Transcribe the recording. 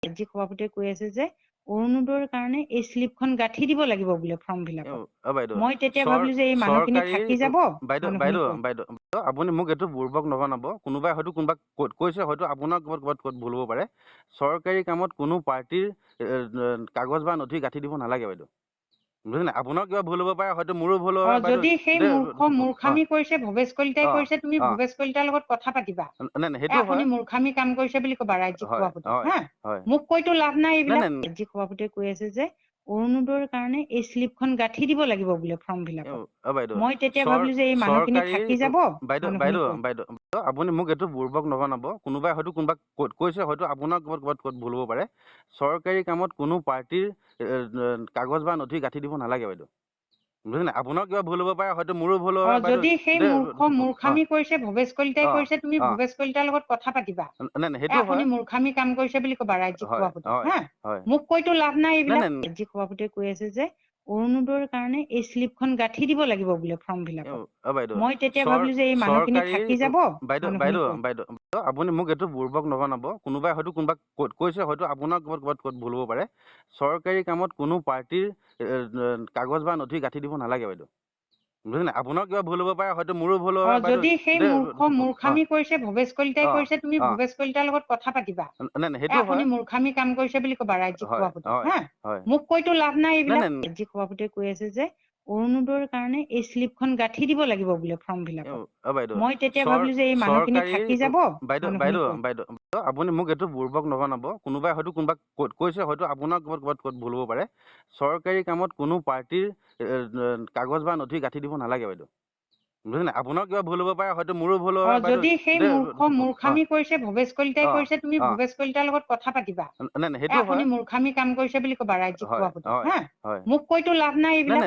যি সভাপতিয়ে কৈ আছে যে অৰুণোদয়ৰ কাৰণে এই স্লিপখন গাঁঠি দিব লাগিব বোলে ফৰ্ম ফিলাপত। মই তেতিয়া ভাবিলো যে এই মানুহখিনি থাকি যাব। বাইদেউ আপুনি মোক এইটো বুৰ্বক নবনাব। কোনোবাই হয়তো কোনোবা কৈছে, হয়তো আপোনাৰ ক'ত ভুল হ'ব পাৰে। চৰকাৰী কামত কোনো পাৰ্টিৰ কাগজ বা নথি গাঁঠি দিব নালাগে বাইদেউ, বুজিছে নাই? আপোনাৰ কিবা ভুল হ'ব পাৰে, হয়তো মোৰো ভুল হ'ব পাৰে। যদি সেই মূৰ্খামি কৰিছে ভৱেশ কলিতাই কৰিছে, তুমি ভৱেশ কলিতাৰ লগত কথা পাতিবা। আপুনি মূৰ্খামি কাম কৰিছে বুলি কবা ৰাজ্যিক সভাপতি। হা, মোক কৈতো লাভ নাই এইবিলাক। ৰাজ্যিক সভাপতিয়ে কৈ আছে যে অৰুণোদয়ৰ কাৰণে এই স্লিপখন গাঁঠি দিব লাগিব বোলে ফৰ্ম ফিলাপত। মই তেতিয়া ভাবিলো যে এই মানুহখিনি থাকি যাব। বাইদেউ আপুনি মোক এইটো বুৰ্বক নবনাব। কোনোবাই হয়তো কোনোবা কৈছে, হয়তো আপোনাৰ ক'ত ভুল হ'ব পাৰে। চৰকাৰী কামত কোনো পাৰ্টিৰ কাগজ বা নথি গাঁঠি দিব নালাগে বাইদেউ, বুজিছে নাই? আপোনাৰ কিবা ভুল হ'ব পাৰে, হয়তো মোৰো ভুল হ'ব পাৰে। যদি সেই মূৰ্খামি কৰিছে ভৱেশ কলিতাই কৰিছে, তুমি ভৱেশ কলিতাৰ লগত কথা পাতিবা। আপুনি মূৰ্খামি কাম কৰিছে বুলি কবা ৰাজ্যিক সভাপতি। হা, মোক কৈতো লাভ নাই এইবিলাক। ৰাজ্যিক সভাপতিয়ে কৈ আছে যে অৰুণোদয়ৰ কাৰণে এই স্লিপখন গাঁঠি দিব লাগিব বোলে ফৰ্ম ফিলাপত। মই তেতিয়া ভাবিলো যে এই মানুহখিনি থাকি যাব। বাইদেউ আপুনি মোক এইটো বুৰ্বক নবনাব। কোনোবাই হয়তো কোনোবা কৈছে, হয়তো আপোনাৰ ক'ত ভুল হ'ব পাৰে। চৰকাৰী কামত কোনো পাৰ্টিৰ কাগজ বা নথি গাঁঠি দিব নালাগে বাইদেউ, বুজিছে নাই? আপোনাৰ কিবা ভুল হ'ব পাৰে, হয়তো মোৰো ভুল হ'ব পাৰে। যদি সেই মূৰ্খামি কৰিছে ভৱেশ কলিতাই কৰিছে, তুমি ভৱেশ কলিতাৰ লগত কথা পাতিবা। আপুনি মূৰ্খামি কাম কৰিছে বুলি কবা ৰাজ্যিক সভাপতি। হা, মোক কৈতো লাভ নাই এইবিলাক। ৰাজ্যিক সভাপতিয়ে কৈ আছে যে অৰুণোদয়ৰ কাৰণে এই স্লিপখন গাঁঠি দিব লাগিব বোলে ফৰ্ম ফিলাপত। মই তেতিয়া ভাবিলো যে এই মানুহখিনি থাকি যাব। বাইদেউ আপুনি মোক এইটো বুৰ্বক নবনাব। কোনোবাই হয়তো কোনোবা কৈছে, হয়তো আপোনাৰ ক'ত ভুল হ'ব পাৰে। চৰকাৰী কামত কোনো পাৰ্টিৰ কাগজ বা নথি গাঁঠি দিব নালাগে বাইদেউ, বুজিছে নাই? আপোনাৰ কিবা ভুল হ'ব পাৰে, হয়তো মোৰো ভুল হ'ব পাৰে। যদি সেই মূৰ্খামি কৰিছে ভৱেশ কলিতাই কৰিছে, তুমি ভৱেশ কলিতাৰ লগত কথা পাতিবা। আপুনি মূৰ্খামি কাম কৰিছে বুলি কবা ৰাজ্যিক সভাপতি। হা, মোক কৈতো লাভ নাই এইবিলাক।